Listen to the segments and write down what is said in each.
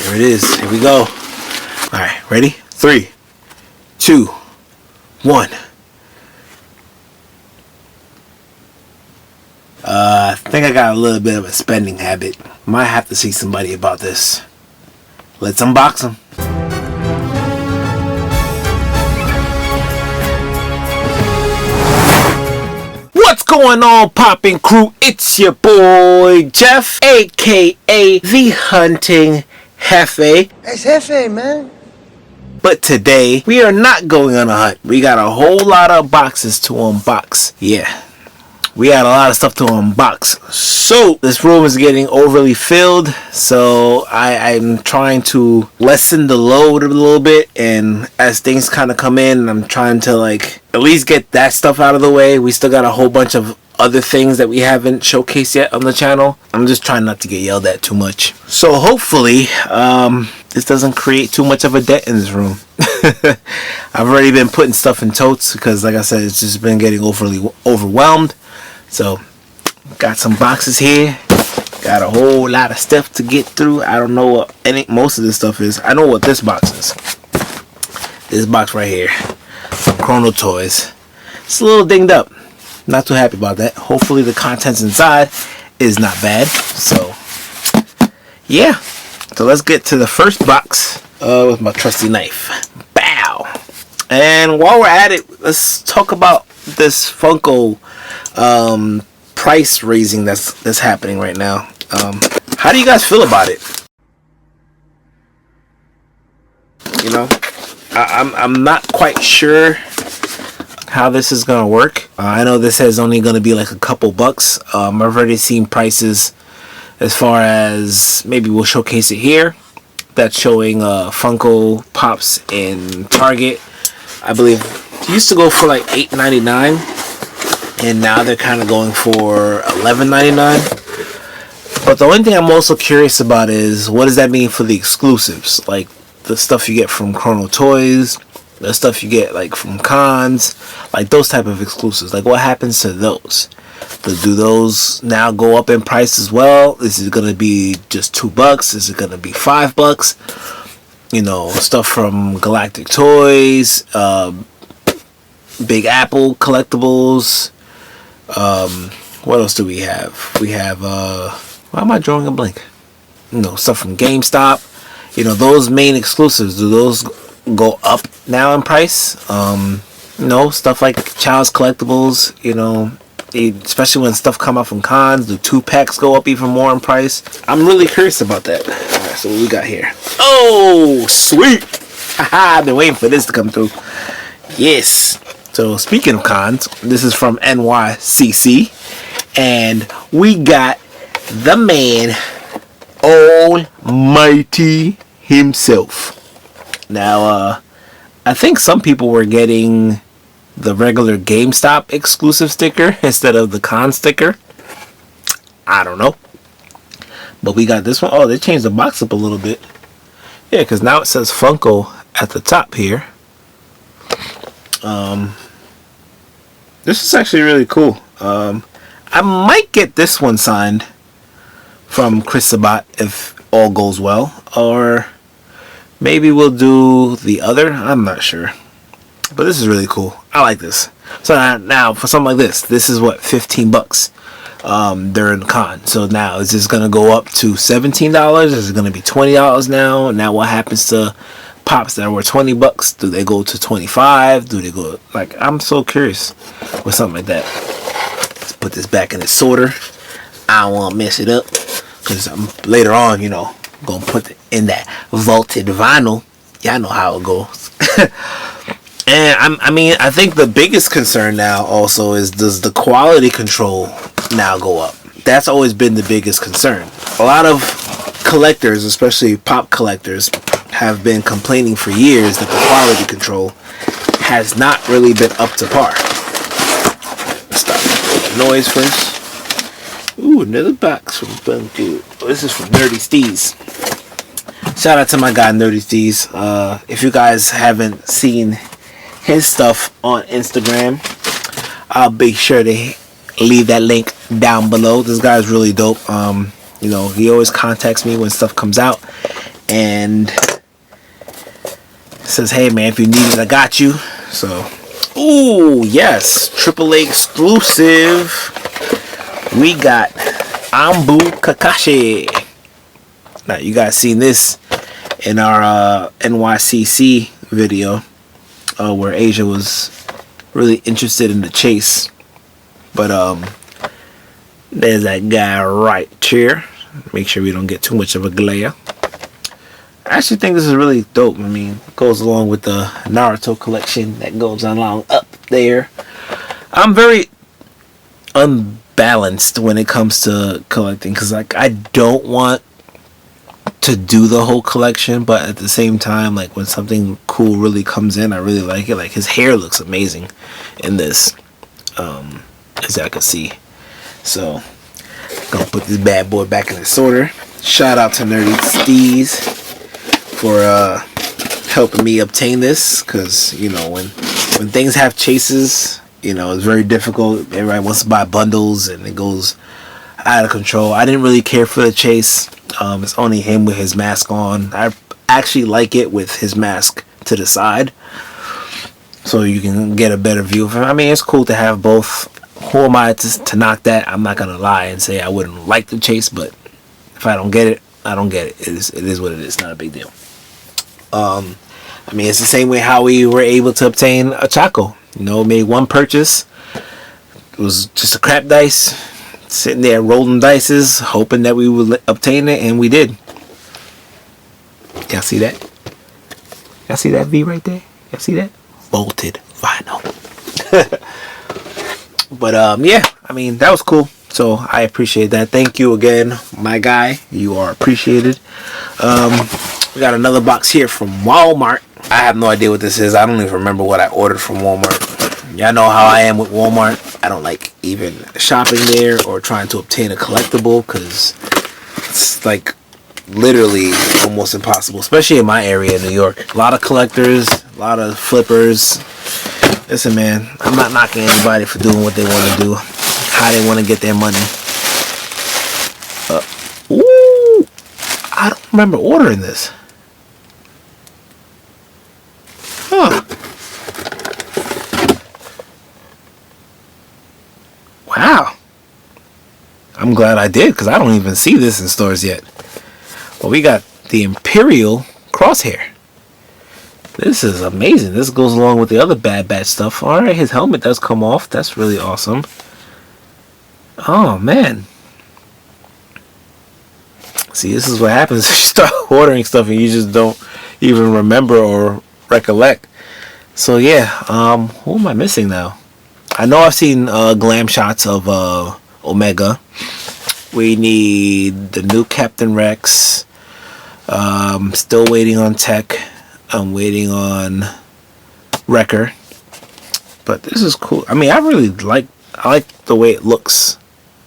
Here it is. Here we go. Alright, ready? 3, 2, 1. I think I got a little bit of a spending habit. Might have to see somebody about this. Let's unbox them. What's going on, Poppin Krew? It's your boy Jeff, aka the Hunting Hefe. It's Hefe, man. But today, we are not going on a hunt. We got a whole lot of boxes to unbox. Yeah, we got a lot of stuff to unbox. So, this room is getting overly filled. So, I'm trying to lessen the load a little bit. And as things kind of come in, I'm trying to like at least get that stuff out of the way. We still got a whole bunch of other things that we haven't showcased yet on the channel. I'm just trying not to get yelled at too much. So hopefully, this doesn't create too much of a dent in this room. I've already been putting stuff in totes because, like I said, it's just been getting overly overwhelmed. So, got some boxes here. Got a whole lot of stuff to get through. I don't know what most of this stuff is. I know what this box is. This box right here, from Chrono Toys. It's a little dinged up. Not too happy about that. Hopefully the contents inside is not bad. So, yeah. So let's get to the first box with my trusty knife. Bow. And while we're at it, let's talk about this Funko price raising that's happening right now. How do you guys feel about it? You know, I'm not quite sure how this is gonna work. I know this is only gonna be like a couple bucks. I've already seen prices as far as, maybe we'll showcase it here, that's showing Funko Pops in Target. I believe it used to go for like $8.99 and now they're kind of going for $11.99. But the only thing I'm also curious about is, what does that mean for the exclusives, like the stuff you get from Chrono Toys, the stuff you get like from cons, like those type of exclusives. Like, what happens to those? Do those now go up in price as well? Is it gonna be just $2? Is it gonna be $5? You know, stuff from Galactic Toys, Big Apple Collectibles. What else do we have? We have why am I drawing a blank? You know, stuff from GameStop. You know, those main exclusives, do those go up now in price? You know, stuff like Child's Collectibles, you know, especially when stuff come out from cons, the 2-packs go up even more in price. I'm really curious about that. Alright, so what we got here? Oh, sweet! Haha, I've been waiting for this to come through. Yes. So, speaking of cons, this is from NYCC. And we got the man, Almighty himself. Now, I think some people were getting the regular GameStop exclusive sticker instead of the con sticker. I don't know. But we got this one. Oh, they changed the box up a little bit. Yeah, because now it says Funko at the top here. This is actually really cool. I might get this one signed from Chris Sabat if all goes well. Or maybe we'll do the other. I'm not sure. But this is really cool. I like this. So now for something like this is what, $15 during the con. So now is this gonna go up to $17? Is it gonna be $20 now? Now what happens to Pops that were $20? Do they go to $25? Do they go, like, I'm so curious with something like that. Let's put this back in its sorter. I don't want to mess it up because later on, you know, I'm gonna put it in that vaulted vinyl. Y'all know how it goes. And I think the biggest concern now also is, does the quality control now go up? That's always been the biggest concern. A lot of collectors, especially pop collectors, have been complaining for years that the quality control has not really been up to par. Let's stop the noise first. Ooh, another box from Funko. Oh, this is from Nerdy Steez. Shout out to my guy Nerdy Steez. If you guys haven't seen his stuff on Instagram, I'll be sure to leave that link down below. This guy's really dope. You know, he always contacts me when stuff comes out, and it says, "Hey man, if you need it, I got you." So, ooh, yes, AAA exclusive. We got Ambu Kakashi. Now, you guys seen this in our NYCC video, where Asia was really interested in the chase. But there's that guy right here. Make sure we don't get too much of a glare. I actually think this is really dope. I mean, it goes along with the Naruto collection that goes along up there. I'm very unbalanced when it comes to collecting, because like I don't want to do the whole collection, but at the same time, like when something cool really comes in, I really like it. Like his hair looks amazing in this, as I can see. So gonna put this bad boy back in its order. Shout out to Nerdy Steez for helping me obtain this, because you know, when things have chases, you know, it's very difficult. Everybody wants to buy bundles and it goes out of control. I didn't really care for the chase. It's only him with his mask on. I actually like it with his mask to the side, so you can get a better view of him. I mean, it's cool to have both. Who am I to knock that? I'm not gonna lie and say I wouldn't like the chase, but if I don't get it, I don't get it. It is what it is. Not a big deal. I mean, it's the same way how we were able to obtain a Chaco. You know, made one purchase. It was just a crap dice, sitting there rolling dices, hoping that we would obtain it, and we did. Y'all see that? Y'all see that V right there? Y'all see that? Bolted vinyl. But yeah, I mean, that was cool. So I appreciate that. Thank you again, my guy. You are appreciated. We got another box here from Walmart. I have no idea what this is. I don't even remember what I ordered from Walmart. Y'all know how I am with Walmart. I don't like even shopping there or trying to obtain a collectible, because it's like literally almost impossible, especially in my area in New York. A lot of collectors, a lot of flippers. Listen, man, I'm not knocking anybody for doing what they want to do, how they want to get their money. Ooh, I don't remember ordering this. Huh. Wow. I'm glad I did, because I don't even see this in stores yet. Well, we got the Imperial Crosshair. This is amazing. This goes along with the other Bad Batch stuff. Alright, his helmet does come off. That's really awesome. Oh, man. See, this is what happens if you start ordering stuff and you just don't even remember or recollect. So, yeah. Who am I missing now? I know I've seen glam shots of Omega. We need the new Captain Rex. Still waiting on Tech. I'm waiting on Wrecker. But this is cool. I mean, I like the way it looks.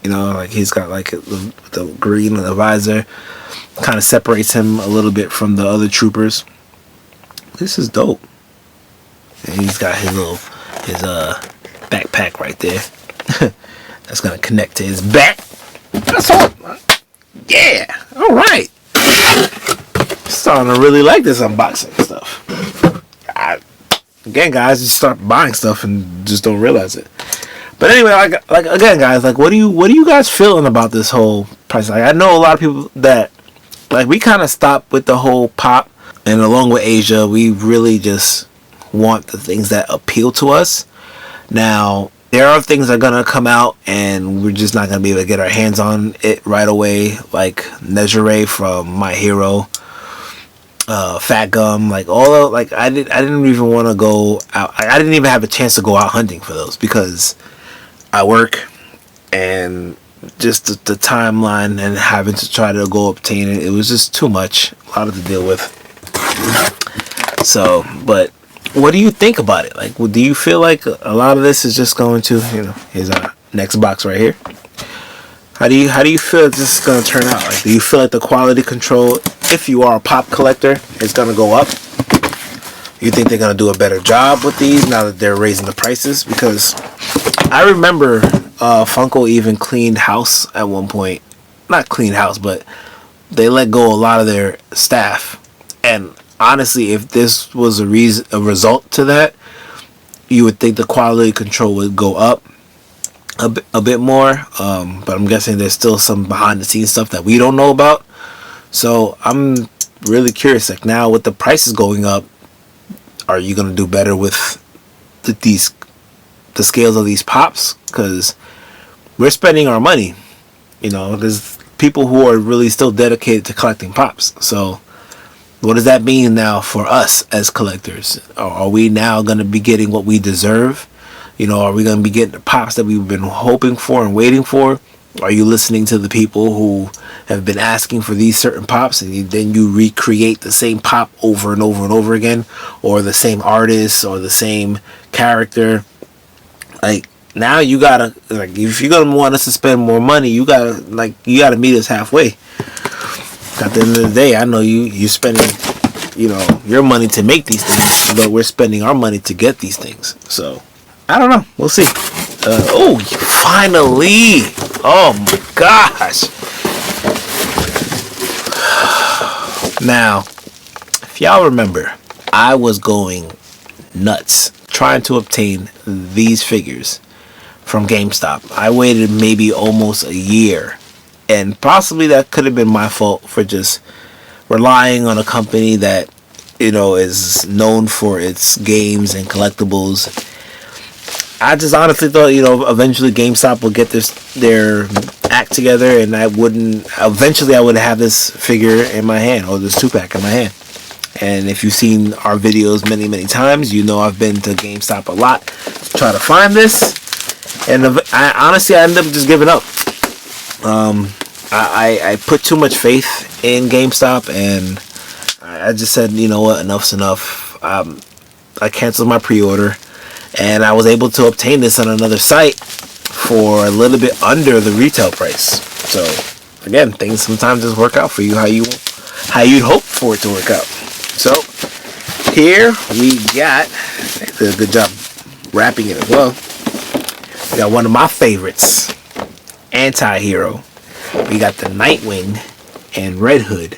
You know, like he's got like the green and the visor. Kind of separates him a little bit from the other troopers. This is dope. And he's got his backpack right there. That's gonna connect to his back. That's all. Yeah. All right. Starting to really like this unboxing stuff. Again, guys, just start buying stuff and just don't realize it. But anyway, like again, guys, like what do you guys feeling about this whole price? Like, I know a lot of people that like we kind of stopped with the whole pop, and along with Asia, we really just want the things that appeal to us. Now, there are things that are gonna come out and we're just not gonna be able to get our hands on it right away, like Nejire from My Hero, Fat Gum, like all of, like I didn't even want to go out. I didn't even have a chance to go out hunting for those because I work, and just the timeline and having to try to go obtain it, it was just too much, a lot to deal with. So, but what do you think about it? Like, do you feel like a lot of this is just going to, you know, here's our next box right here. How do you feel this is going to turn out? Like, do you feel like the quality control, if you are a pop collector, is going to go up? You think they're going to do a better job with these now that they're raising the prices? Because I remember Funko even cleaned house at one point. Not cleaned house, but they let go a lot of their staff. And honestly, if this was a result to that, you would think the quality control would go up a bit more. But I'm guessing there's still some behind the scenes stuff that we don't know about. So I'm really curious. Like, now with the prices going up, are you gonna do better with the scales of these pops? Because we're spending our money. There's people who are really still dedicated to collecting pops. So what does that mean now for us as collectors? Are we now going to be getting what we deserve? Are we going to be getting the pops that we've been hoping for and waiting for? Are you listening to the people who have been asking for these certain pops, and then you recreate the same pop over and over and over again, or the same artist or the same character? Like, now you gotta, like, if you're gonna want us to spend more money, you gotta meet us halfway. At the end of the day, I know you're spending, your money to make these things, but we're spending our money to get these things. So I don't know. We'll see. Finally! Oh my gosh! Now, if y'all remember, I was going nuts trying to obtain these figures from GameStop. I waited maybe almost a year, and possibly that could have been my fault for just relying on a company that is known for its games and collectibles. I just honestly thought eventually GameStop would get their act together, and I would have this figure in my hand, or this 2-pack in my hand. And if you've seen our videos many times, I've been to GameStop a lot to try to find this. And I ended up just giving up. I put too much faith in GameStop, and I just said, you know what, enough's enough. I canceled my pre-order, and I was able to obtain this on another site for a little bit under the retail price. So again, things sometimes just work out for you how you'd hope for it to work out. So here we got, did a good job wrapping it as well. We got one of my favorites, anti-hero. We got the Nightwing and Red Hood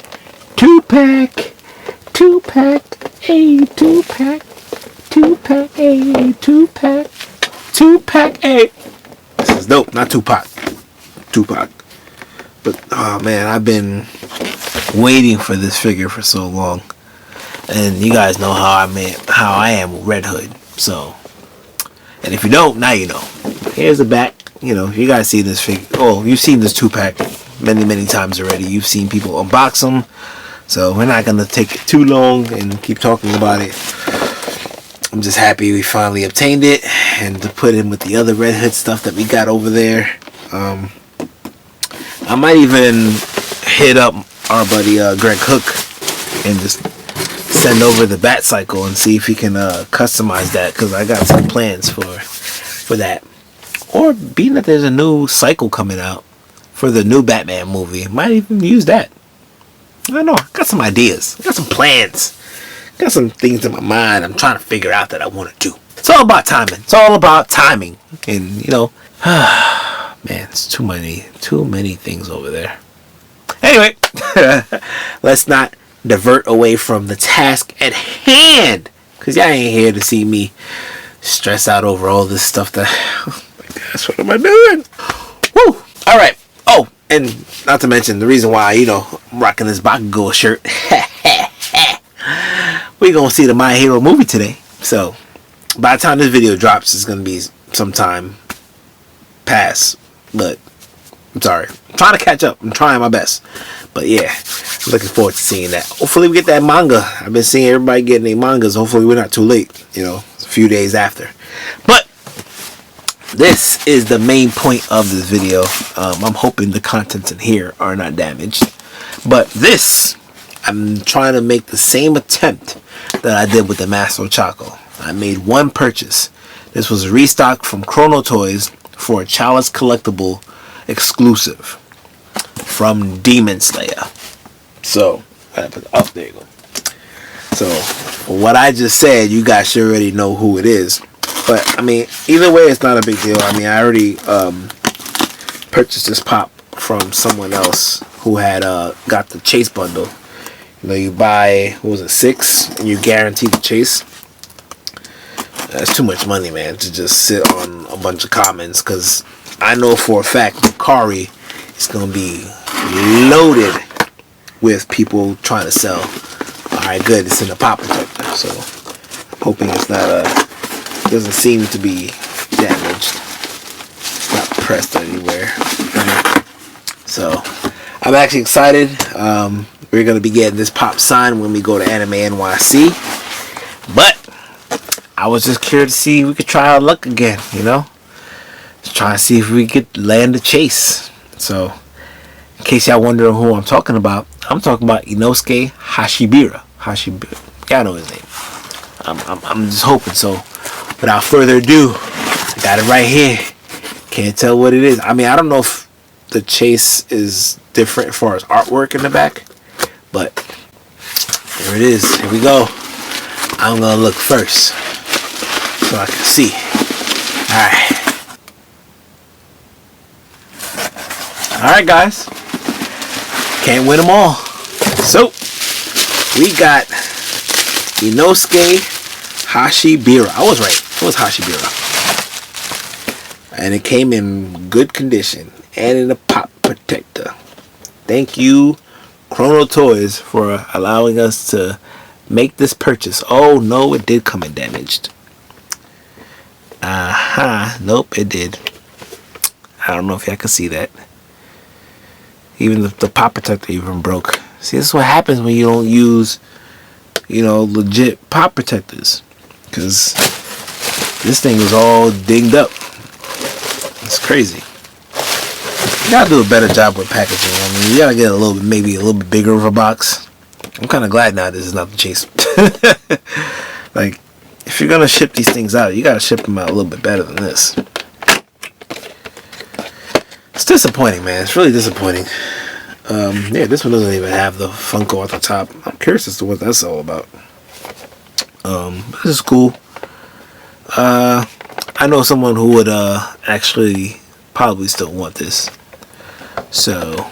2-pack, a 2-pack, 2-pack, a 2-pack, 2-pack, a. This is dope, not Tupac. But oh man, I've been waiting for this figure for so long, and you guys know how I am with Red Hood. So, and if you don't, now you know. Here's the back. You guys see this figure. Oh, you've seen this 2-pack many times already. You've seen people unbox them. So we're not gonna take it too long and keep talking about it. I'm just happy we finally obtained it, and to put in with the other Red Hood stuff that we got over there. I might even hit up our buddy Greg Hook and just send over the Bat Cycle and see if he can customize that, because I got some plans for that. Or being that there's a new cycle coming out for the new Batman movie, might even use that. I don't know. I got some ideas. I got some plans. Got some things in my mind I'm trying to figure out that I want to do. It's all about timing. It's all about timing. And man, it's too many things over there. Anyway, let's not divert away from the task at hand, because y'all ain't here to see me stress out over all this stuff that, oh my gosh, what am I doing? Woo! Alright. Oh, and not to mention the reason why, I'm rocking this Bakugo shirt. We're gonna see the My Hero movie today. So by the time this video drops, it's gonna be some time past. But I'm sorry, I'm trying to catch up. I'm trying my best. But yeah, I'm looking forward to seeing that. Hopefully we get that manga. I've been seeing everybody getting their mangas. Hopefully we're not too late. It's a few days after. But this is the main point of this video. I'm hoping the contents in here are not damaged. But this, I'm trying to make the same attempt that I did with the Master Chaco. I made one purchase. This was a restock from Chrono Toys for a Chalice collectible exclusive from Demon Slayer. So, there you go. So, for what I just said, you guys should already know who it is. But, either way, it's not a big deal. I already purchased this pop from someone else who had got the chase bundle. You know, you buy, what was it, 6, and you guarantee the chase. That's too much money, man, to just sit on a bunch of commons, because I know for a fact Kari is going to be loaded with people trying to sell. Alright, good, it's in the pop protector, so hoping it's not doesn't seem to be damaged. It's not pressed anywhere. So I'm actually excited. We're going to be getting this pop signed when we go to Anime NYC. But I was just curious to see if we could try our luck again, you know? Just try to see if we could land a chase. So, in case y'all wondering who I'm talking about Inosuke Hashibira. Y'all know his name. I'm just hoping so. Without further ado, I got it right here. Can't tell what it is. I mean, I don't know if the chase is different as far as artwork in the back, but there it is. Here we go. I'm gonna look first so I can see. Alright guys, can't win them all. So we got Inosuke Hashibira. I was right, it was Hashibira, and it came in good condition and in a pop protector. Thank you Chrono Toys for allowing us to make this purchase. Oh no, it did come in damaged. Nope, it did. I don't know if y'all can see that. Even the pop protector even broke. See, this is what happens when you don't use, you know, legit pop protectors, because this thing is all dinged up. It's crazy. You gotta do a better job with packaging. I mean, you gotta get a little bit, maybe a little bit bigger of a box. I'm kind of glad now this is not the chase. Like, if you're gonna ship these things out, you gotta ship them out a little bit better than this. It's disappointing, man. It's really disappointing. Yeah, this one doesn't even have the Funko at the top. I'm curious as to what that's all about. This is cool. I know someone who would actually probably still want this. So,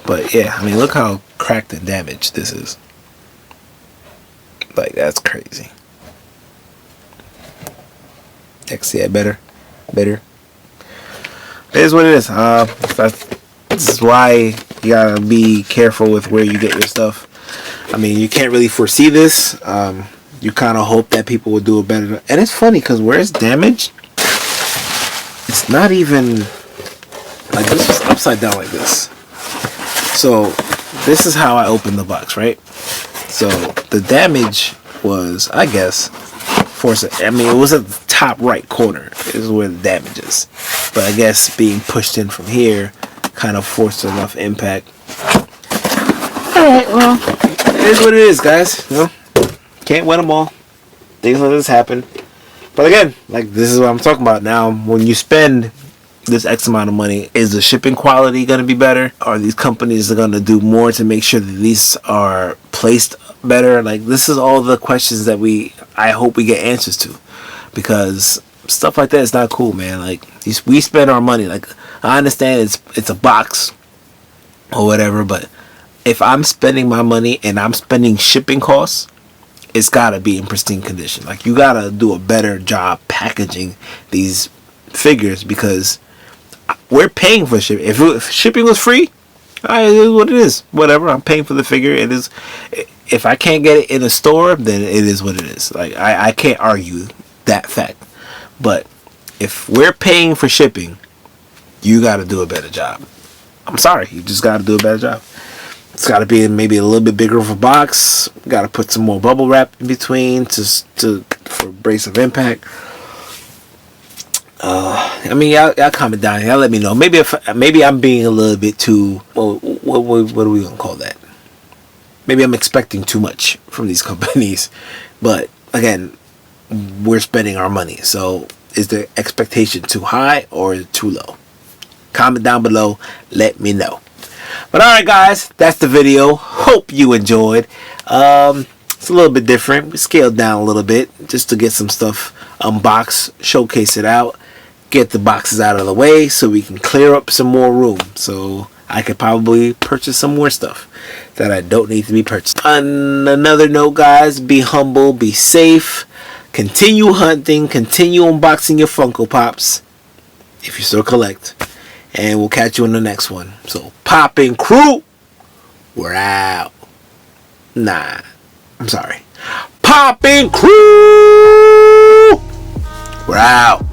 but yeah, I mean, look how cracked and damaged this is. Like, that's crazy. See that better? It is what it is. This is why you gotta be careful with where you get your stuff. I mean, you can't really foresee this. You kind of hope that people will do it better. And it's funny because where it's damaged, it's not even like this is upside down like this. So this is how I opened the box, right? So the damage was, I guess, I mean, it was at the top right corner is where the damage is. But I guess being pushed in from here kind of forced enough impact. Alright, well, it is what it is, guys. You know, can't win them all. Things like this happen. But again, like, this is what I'm talking about now. When you spend this X amount of money, is the shipping quality going to be better? Are these companies going to do more to make sure that these are placed better? Like, this is all the questions that I hope we get answers to, because stuff like that is not cool, man. Like, we spend our money. Like, I understand it's a box or whatever, but if I'm spending my money and I'm spending shipping costs, it's gotta be in pristine condition. Like, you gotta do a better job packaging these figures, because we're paying for shipping. If shipping was free, it is what it is. Whatever, I'm paying for the figure. It is. If I can't get it in a store, then it is what it is. Like, I can't argue that fact. But if we're paying for shipping, you got to do a better job. I'm sorry, you just got to do a better job. It's got to be maybe a little bit bigger of a box. Got to put some more bubble wrap in between for abrasive impact. I mean, y'all comment down here. Y'all let me know. Maybe I'm being a little bit too. Well, what are we gonna call that? Maybe I'm expecting too much from these companies. But again, we're spending our money. So is the expectation too high or too low? Comment down below. Let me know. But alright, guys, that's the video. Hope you enjoyed. It's a little bit different. We scaled down a little bit just to get some stuff unboxed, showcase it out, get the boxes out of the way so we can clear up some more room. So I could probably purchase some more stuff that I don't need to be purchased. On another note, guys, be humble, be safe, continue hunting, continue unboxing your Funko Pops if you still collect, and we'll catch you in the next one. So, Poppin Krew, we're out. Nah, I'm sorry. Poppin Krew, we're out.